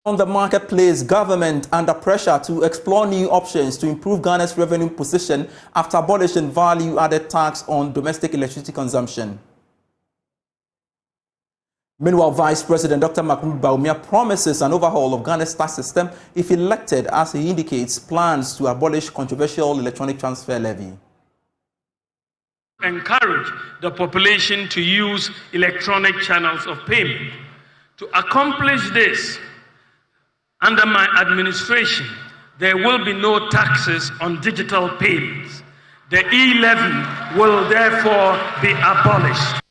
On the marketplace, government under pressure to explore new options to improve Ghana's revenue position after abolishing value-added tax on domestic electricity consumption. Meanwhile, Vice President Dr. Mahmoud Bawumia promises an overhaul of Ghana's tax system if elected, as he indicates plans to abolish controversial electronic transfer levy. Encourage the population to use electronic channels of payment. To accomplish this, under my administration, there will be no taxes on digital payments. The e-levy will therefore be abolished.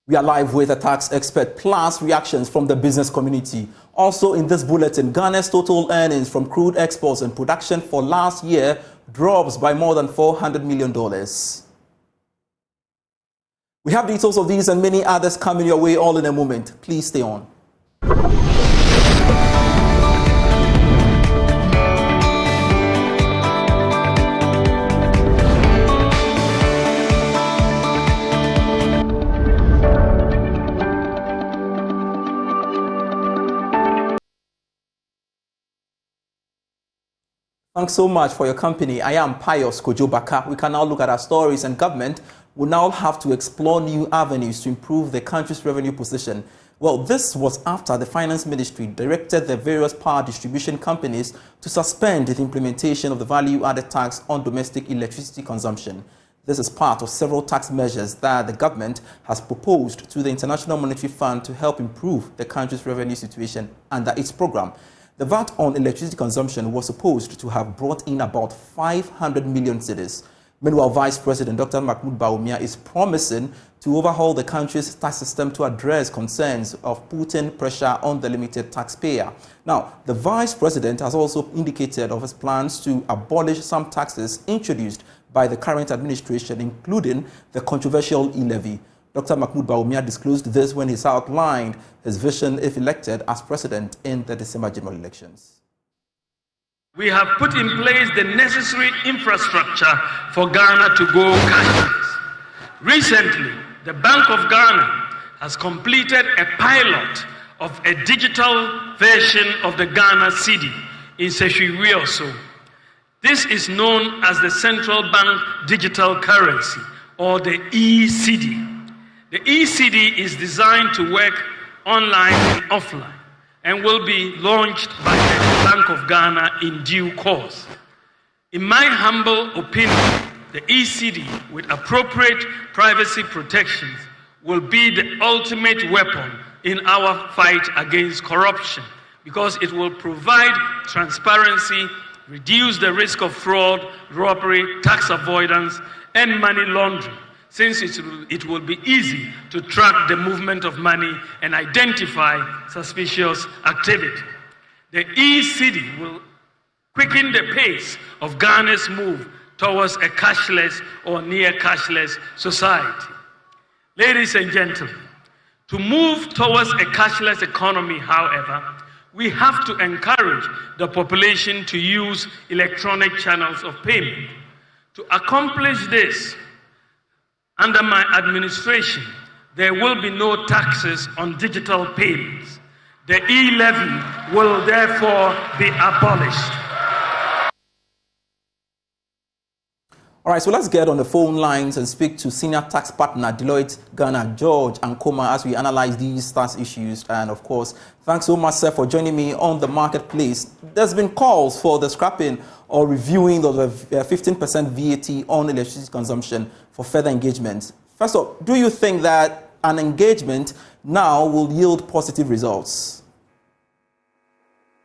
We are live with a tax expert plus reactions from the business community. Also in this bulletin, Ghana's total earnings from crude exports and production for last year drops by more than $400 million. We have details of these and many others coming your way all in a moment. Please stay on. Thanks so much for your company. I am Pious, Kojo, Backah. We can now look at our stories, and government will now have to explore new avenues to improve the country's revenue position. Well, this was after the Finance Ministry directed the various power distribution companies to suspend the implementation of the value-added tax on domestic electricity consumption. This is part of several tax measures that the government has proposed to the International Monetary Fund to help improve the country's revenue situation under its program. The VAT on electricity consumption was supposed to have brought in about 500 million cedis. Meanwhile, Vice President Dr. Mahmoud Bawumia is promising to overhaul the country's tax system to address concerns of putting pressure on the limited taxpayer. Now, the Vice President has also indicated of his plans to abolish some taxes introduced by the current administration, including the controversial e-levy. Dr. Mahmoud Bawumia disclosed this when he outlined his vision if elected as president in the December general elections. We have put in place the necessary infrastructure for Ghana to go cashless. Recently, the Bank of Ghana has completed a pilot of a digital version of the Ghana cedi in Seshwiwioso. This is known as the Central Bank Digital Currency, or the e-cedi. The e-cedi is designed to work online and offline and will be launched by the Bank of Ghana in due course. In my humble opinion, the e-cedi, with appropriate privacy protections, will be the ultimate weapon in our fight against corruption, because it will provide transparency, reduce the risk of fraud, robbery, tax avoidance, and money laundering, since it will be easy to track the movement of money and identify suspicious activity. The e-cedi will quicken the pace of Ghana's move towards a cashless or near cashless society. Ladies and gentlemen, to move towards a cashless economy, however, we have to encourage the population to use electronic channels of payment. To accomplish this, under my administration, there will be no taxes on digital payments. The e-levy will therefore be abolished. All right, so let's get on the phone lines and speak to senior tax partner Deloitte Ghana, George Ankoma, as we analyze these tax issues. And of course, thanks so much, sir, for joining me on the marketplace. There's been calls for the scrapping or reviewing of the 15% VAT on electricity consumption for further engagement. First of all, do you think that an engagement now will yield positive results?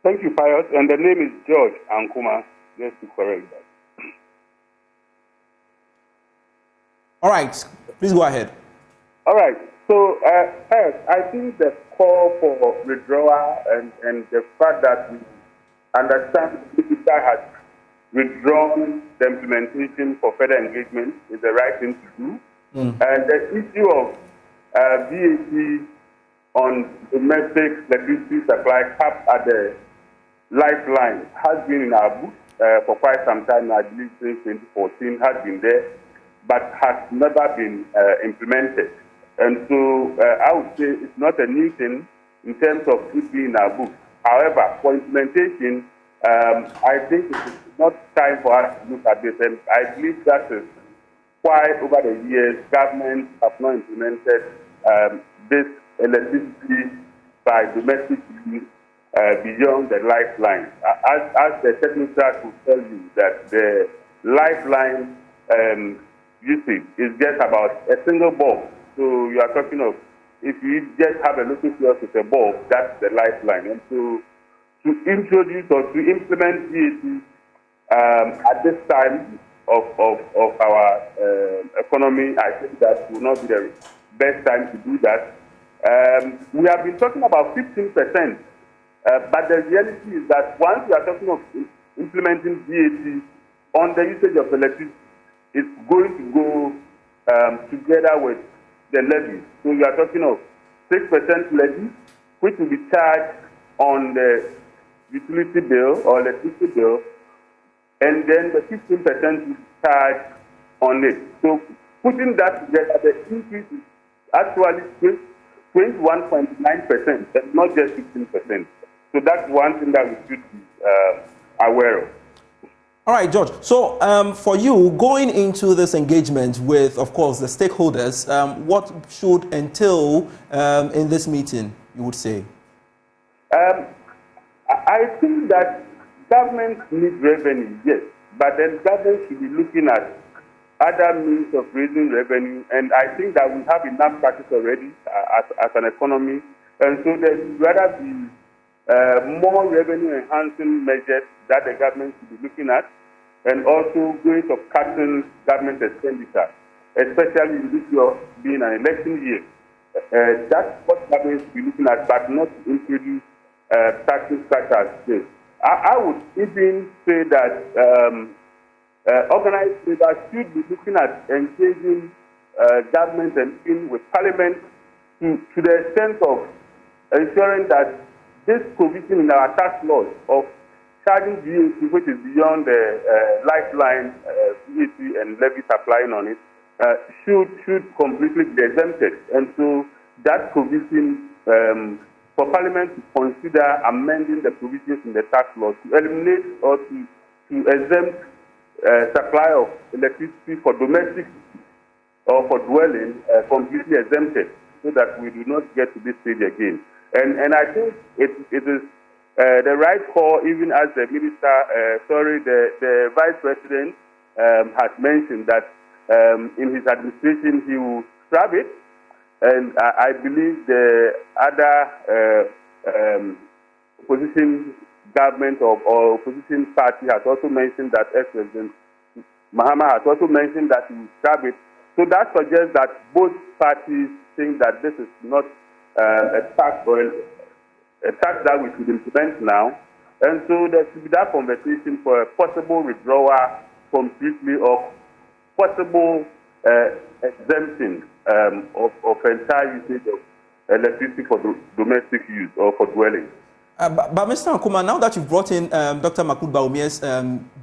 Thank you, Pious. And the name is George Ankoma, just to correct that. All right, please go ahead. All right. So, Pious, I think the call for withdrawal and the fact that we understand the minister has withdrawn the implementation for further engagement is the right thing to do. And the issue of VAT on domestic electricity supply capped at the lifeline has been in our book for quite some time, I believe since 2014, has been there, but has never been implemented. And so I would say it's not a new thing in terms of it being in our book. However, for implementation, I think it is not time for us to look at this, and I believe that is why over the years governments have not implemented this electricity by domestic use beyond the lifeline. As the technocrat will tell you that the lifeline usage is just about a single bulb. So you are talking of, if you just have a local source with a bulb, that's the lifeline. And so to introduce or to implement VAT at this time of our economy, I think that will not be the best time to do that. We have been talking about 15%, but the reality is that once we are talking of implementing VAT on the usage of electricity, it's going to go together with the levy. So we are talking of 6% levy, which will be charged on the utility bill or electricity bill, and then the 15% will be charged on it. So putting that together, the increase is actually 21.9%, and not just 15%. So that's one thing that we should be aware of. All right, George. So for you, going into this engagement with, of course, the stakeholders, what should entail in this meeting, you would say? I think that government needs revenue, yes, but then government should be looking at other means of raising revenue, and I think that we have enough practice already as an economy, and so there should rather be more revenue-enhancing measures that the government should be looking at, and also ways of cutting government expenditure, especially in this year being an election year. That's what government should be looking at, but not to introduce taxes such as this. I would even say that organized labor should be looking at engaging government and in with parliament to the extent of ensuring that this provision in our tax laws of charging VAT, which is beyond the lifeline VAT and levies applying on it, should completely be exempted. And so that provision, for Parliament to consider amending the provisions in the tax laws to eliminate or to exempt supply of electricity for domestic or for dwelling completely exempted, so that we do not get to this stage again. And I think it is the right call, even as the minister, the vice president has mentioned that in his administration he will scrap it, and I believe the other opposition government or opposition party has also mentioned that ex-president Mahama has also mentioned that he will scrap it. So that suggests that both parties think that this is not a tax that we should implement now, and so there should be that conversation for a possible withdrawal completely of possible exemption of entire usage of electricity for domestic use or for dwelling. But Mr. Nkrumah, now that you've brought in Dr. Mahmoud Bawumia's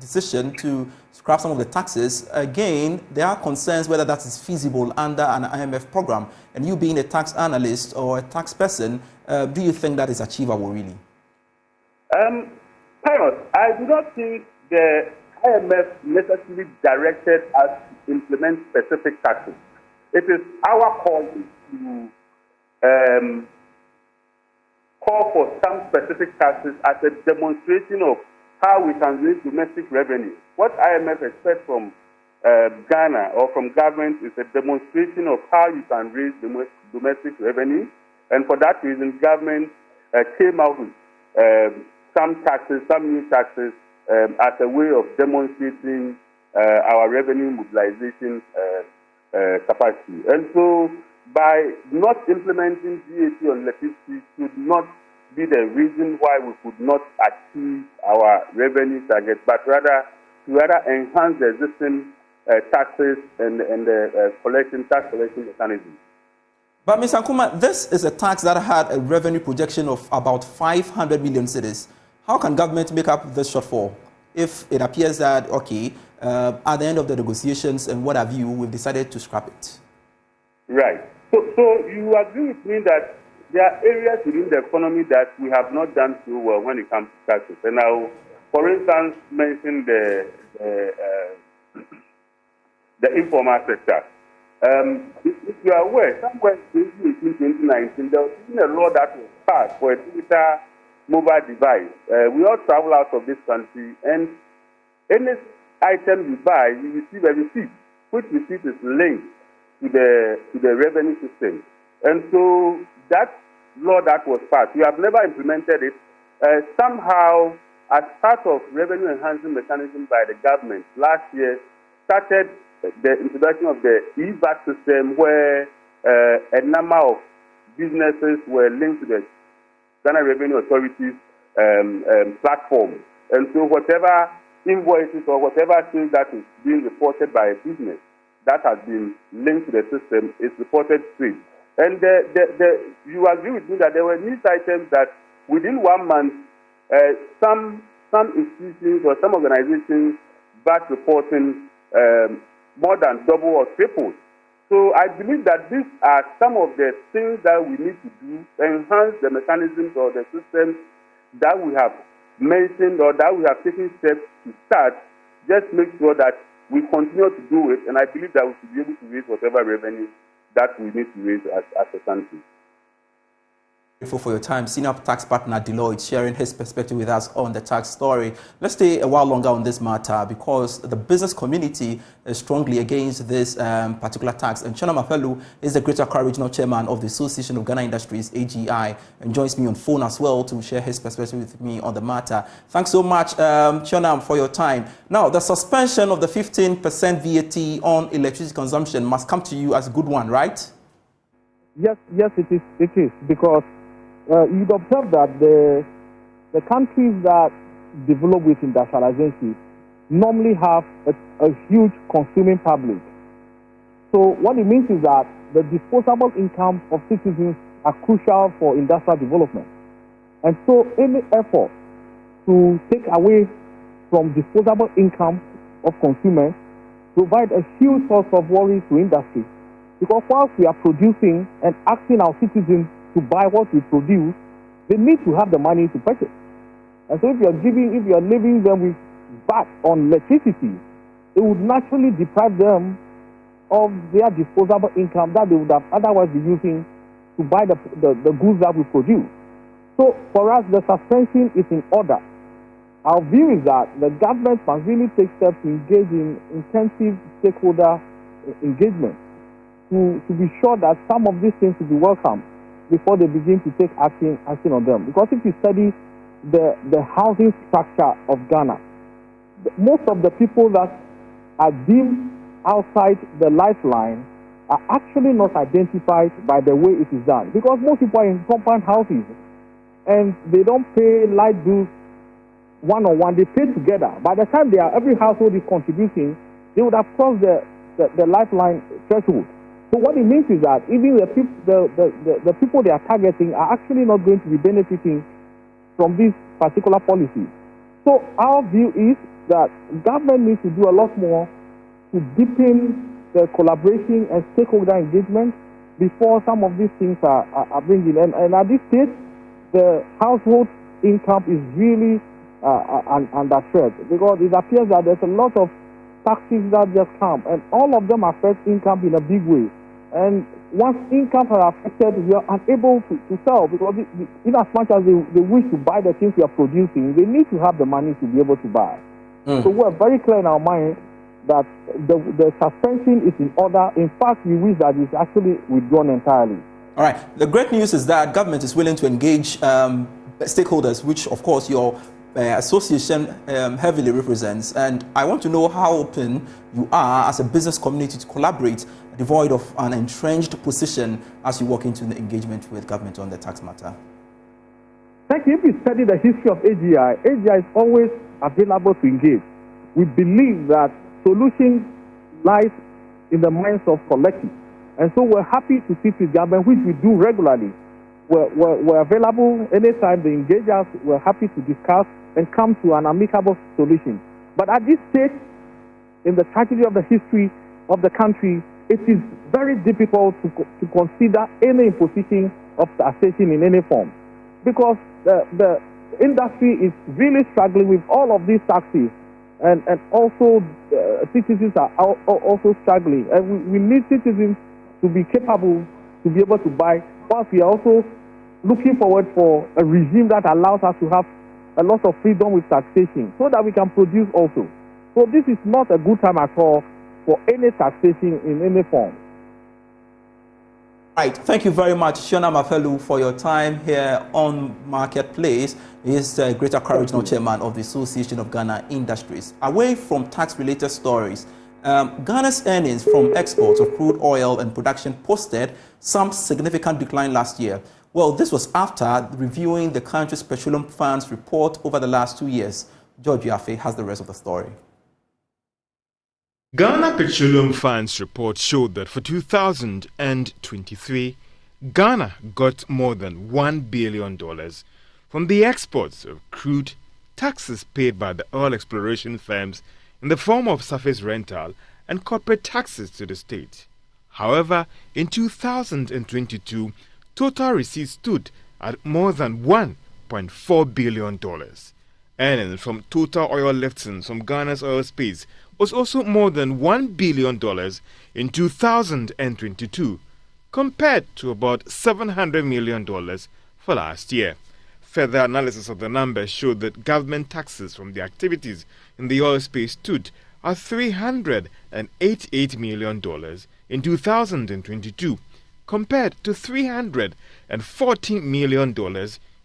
decision to scrap some of the taxes, again, there are concerns whether that is feasible under an IMF program. And you being a tax analyst or a tax person, do you think that is achievable, really? Pious, I do not think the IMF necessarily directed us to implement specific taxes. It is our call to call for some specific taxes as a demonstration of how we can raise domestic revenue. What IMF expects from Ghana or from government is a demonstration of how you can raise domestic revenue, and for that reason, government came out with some taxes, some new taxes, as a way of demonstrating our revenue mobilization capacity. And so, by not implementing VAT on electricity should not be the reason why we could not achieve our revenue target, but rather to enhance the existing taxes and the tax collection mechanism. But Mr. Nkrumah, this is a tax that had a revenue projection of about 500 million cedis. How can government make up this shortfall if it appears that, okay, at the end of the negotiations and what have you, we've decided to scrap it? Right. So you agree with me that there are areas within the economy that we have not done so well when it comes to taxes. And I'll, for instance, mention the informal sector. If you are aware, somewhere in 2019, there was even a law that was passed for a digital mobile device. We all travel out of this country, and any item you buy, you receive a receipt, which receipt is linked to the revenue system. And so that law that was passed, we have never implemented it. Somehow, as part of revenue enhancing mechanism by the government, last year started the introduction of the VAT system, where a number of businesses were linked to the Ghana Revenue Authority's platform. And so whatever invoices or whatever things that is being reported by a business that has been linked to the system is reported straight. And you agree with me that there were news items that within 1 month, some institutions or some organizations VAT reporting more than double or triple. So I believe that these are some of the things that we need to do to enhance the mechanisms or the systems that we have mentioned or that we have taken steps to start. Just make sure that we continue to do it, and I believe that we should be able to raise whatever revenue that we need to raise as a country. Grateful for your time. Senior tax partner Deloitte sharing his perspective with us on the tax story. Let's stay a while longer on this matter because the business community is strongly against this particular tax. And Chona Mapelu is the Greater Accra Regional Chairman of the Association of Ghana Industries, AGI, and joins me on phone as well to share his perspective with me on the matter. Thanks so much, Chona, for your time. Now, the suspension of the 15% VAT on electricity consumption must come to you as a good one, right? Yes, it is because you'd observe that the countries that develop with industrialization normally have a huge consuming public. So what it means is that the disposable income of citizens are crucial for industrial development. And so any effort to take away from disposable income of consumers provide a huge source of worry to industry. Because whilst we are producing and asking our citizens to buy what we produce, they need to have the money to purchase. And so if you are leaving them with VAT on electricity, it would naturally deprive them of their disposable income that they would have otherwise be using to buy the goods that we produce. So for us, the suspension is in order. Our view is that the government must really take steps to engage in intensive stakeholder engagement to be sure that some of these things will be welcome before they begin to take action on them. Because if you study the housing structure of Ghana, most of the people that are deemed outside the lifeline are actually not identified by the way it is done. Because most people are in compound houses and they don't pay light bills one-on-one, they pay together. By the time every household is contributing, they would have crossed the lifeline threshold. So what it means is that even the people they are targeting are actually not going to be benefiting from this particular policy. So our view is that government needs to do a lot more to deepen the collaboration and stakeholder engagement before some of these things are bringing. And at this stage, the household income is really under threat because it appears that there's a lot of taxes that just come, and all of them affect income in a big way. And once incomes are affected, we are unable to sell because in as much as they wish to buy the things we are producing, they need to have the money to be able to buy. So we're very clear in our mind that the suspension is in order. In fact, we wish that it's actually withdrawn entirely. All right. The great news is that government is willing to engage stakeholders, which, of course, your association heavily represents. And I want to know how open you are as a business community to collaborate, devoid of an entrenched position as you walk into the engagement with government on the tax matter. Thank you. If you study the history of AGI is always available to engage. We believe that solution lies in the minds of collective. And so we're happy to sit with government, which we do regularly. We're available anytime they engage us. We're happy to discuss and come to an amicable solution. But at this stage, in the tragedy of the history of the country, it is very difficult to consider any imposition of taxation in any form, because the industry is really struggling with all of these taxes, and also citizens are also struggling, and we need citizens to be capable to be able to buy, whilst we are also looking forward for a regime that allows us to have a lot of freedom with taxation so that we can produce also. So this is not a good time at all for any taxation in any form. Right. Thank you very much, Shona Mafelu, for your time here on Marketplace. He is the Greater Accra Regional Chairman of the Association of Ghana Industries. Away from tax-related stories, Ghana's earnings from exports of crude oil and production posted some significant decline last year. Well, this was after reviewing the country's petroleum funds report over the last 2 years. George Yafe has the rest of the story. Ghana Petroleum Funds report showed that for 2023, Ghana got more than $1 billion from the exports of crude, taxes paid by the oil exploration firms in the form of surface rental and corporate taxes to the state. However, in 2022, total receipts stood at more than $1.4 billion. Earnings from total oil liftings from Ghana's oil space was also more than $1 billion in 2022, compared to about $700 million for last year. Further analysis of the numbers showed that government taxes from the activities in the oil space stood at $388 million in 2022, compared to $314 million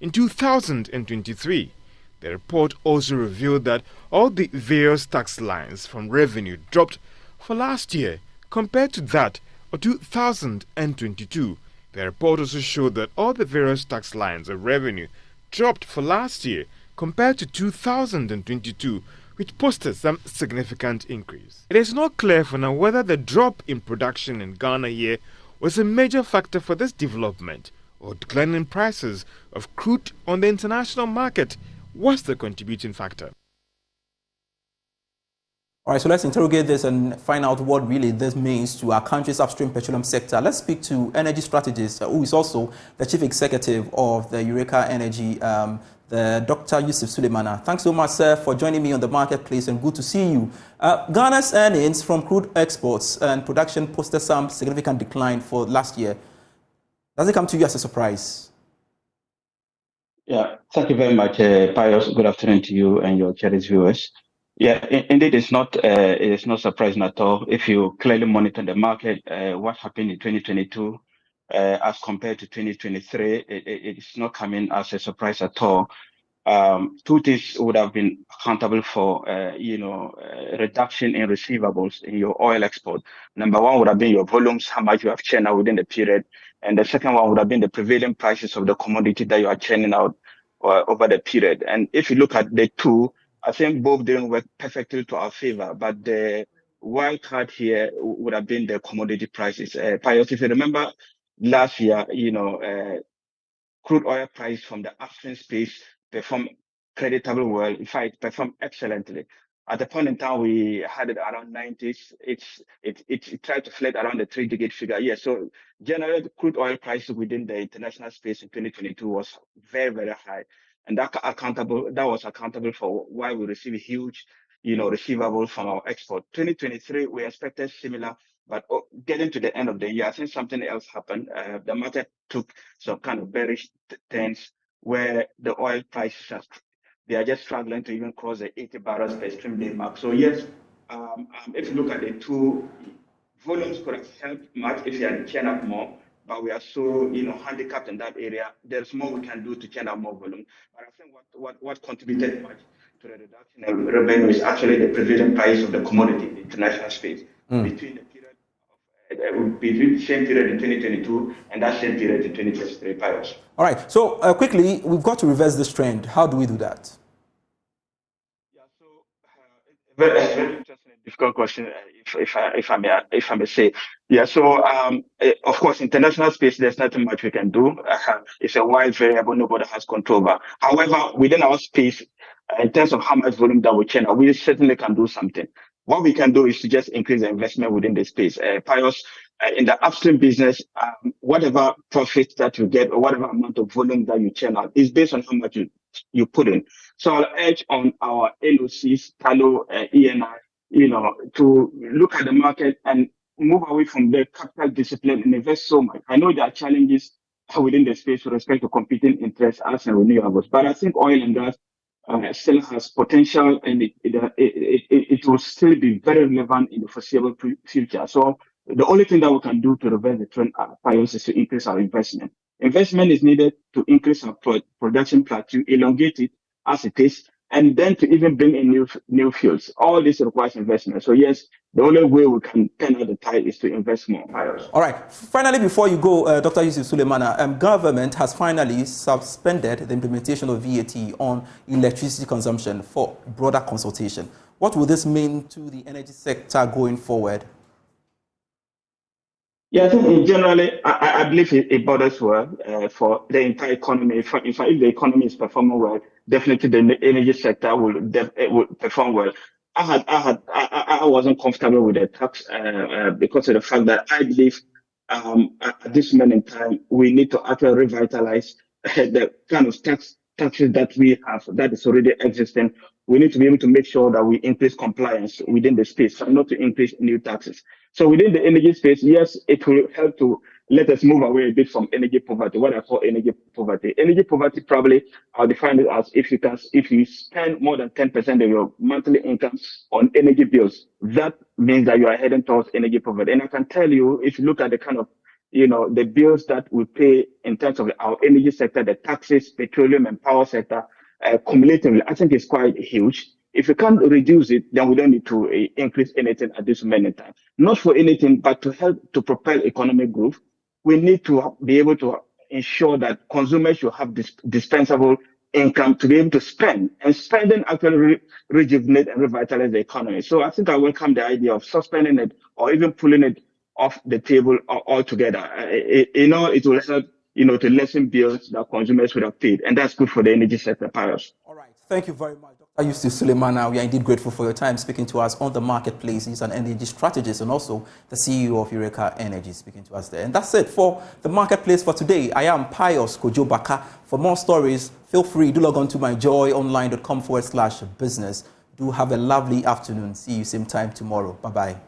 in 2023. The report also revealed that all the various tax lines from revenue dropped for last year compared to that of 2022. The report also showed that all the various tax lines of revenue dropped for last year compared to 2022, which posted some significant increase. It is not clear for now whether the drop in production in Ghana here was a major factor for this development, or declining prices of crude on the international market was the contributing factor. All right, so let's interrogate this and find out what really this means to our country's upstream petroleum sector. Let's speak to energy strategist, who is also the chief executive of the Eureka Energy, the Dr. Yusuf Suleimana. Thanks so much, sir, for joining me on the Marketplace, and good to see you. Ghana's earnings from crude exports and production posted some significant decline for last year. Does it come to you as a surprise? Yeah, thank you very much, Pious. Good afternoon to you and your cherished viewers. Yeah, indeed, it is not surprising at all. If you clearly monitor the market, what happened in 2022 as compared to 2023, it's not coming as a surprise at all. Two things would have been accountable for, reduction in receivables in your oil export. Number one would have been your volumes, how much you have churned out within the period. And the second one would have been the prevailing prices of the commodity that you are churning out over the period. And if you look at the two, I think both didn't work perfectly to our favor, but the wild card here would have been the commodity prices. Pious, if you remember last year, crude oil price from the upstream space performed creditably well. In fact, it performed excellently. At the point in time, we had it around 90s. It tried to flirt around the 3-digit figure. Yeah, so generally, the crude oil price within the international space in 2022 was very, very high. And that was accountable for why we received huge, receivables from our export. 2023, we expected similar, but getting to the end of the year, I think something else happened. The market took some kind of bearish turns where the oil prices they are just struggling to even cross the 80 barrels per stream day mark. So yes, if you look at the two, volumes could have helped much if you had churned up more, but we are so handicapped in that area. There's more we can do to churn up more volume. But I think what contributed much to the reduction in revenue is actually the prevailing price of the commodity in the international space between the same period in 2022 and that same period in 2023. Pious. All right. So quickly, we've got to reverse this trend. How do we do that? Yeah. So very interesting, difficult question. If I may say, yeah. So of course, international space, there's nothing much we can do. It's a wide variable nobody has control over. However, within our space, in terms of how much volume that we churn, we certainly can do something. What we can do is to just increase the investment within the space. Pious, in the upstream business, whatever profit that you get or whatever amount of volume that you churn out is based on how much you put in. So I'll urge on our LOCs, TALO, ENI, to look at the market and move away from the capital discipline and invest so much. I know there are challenges within the space with respect to competing interests as and renewables, but I think oil and gas still has potential, and it will still be very relevant in the foreseeable future. So the only thing that we can do to reverse the trend at Pious is to increase our investment. Investment is needed to increase our production plateau, elongate it as it is, and then to even bring in new fuels. All this requires investment. So yes, the only way we can turn out the tide is to invest more. All right. Finally, before you go, Dr. Yusuf Sulemana, government has finally suspended the implementation of VAT on electricity consumption for broader consultation. What will this mean to the energy sector going forward? Yeah, I think generally, I believe it bodes well for the entire economy. In fact, if the economy is performing well, definitely the energy sector will perform well. I wasn't comfortable with the tax because of the fact that I believe at this moment in time we need to actually revitalize the kind of taxes that we have that is already existing. We need to be able to make sure that we increase compliance within the space, and not to increase new taxes. So within the energy space, yes, it will help to let us move away a bit from energy poverty, what I call energy poverty. Energy poverty, probably I'll define it as if you spend more than 10% of your monthly income on energy bills, that means that you are heading towards energy poverty. And I can tell you, if you look at the kind of the bills that we pay in terms of our energy sector, the taxes, petroleum and power sector, cumulatively, I think it's quite huge. If we can't reduce it, then we don't need to increase anything at this moment in time. Not for anything, but to help to propel economic growth, we need to be able to ensure that consumers should have dispensable income to be able to spend, and spending actually rejuvenate and revitalize the economy. So I think I welcome the idea of suspending it or even pulling it off the table altogether. It will help, to lessen bills that consumers would have paid, and that's good for the energy sector. Pious. All right. Thank you very much, Dr. Yusuf Sulemana. We are indeed grateful for your time speaking to us on the marketplace. He's an energy strategist and also the CEO of Eureka Energy speaking to us there. And that's it for the marketplace for today. I am Pious Kojo Backah. For more stories, feel free. Do log on to myjoyonline.com/business. Do have a lovely afternoon. See you same time tomorrow. Bye-bye.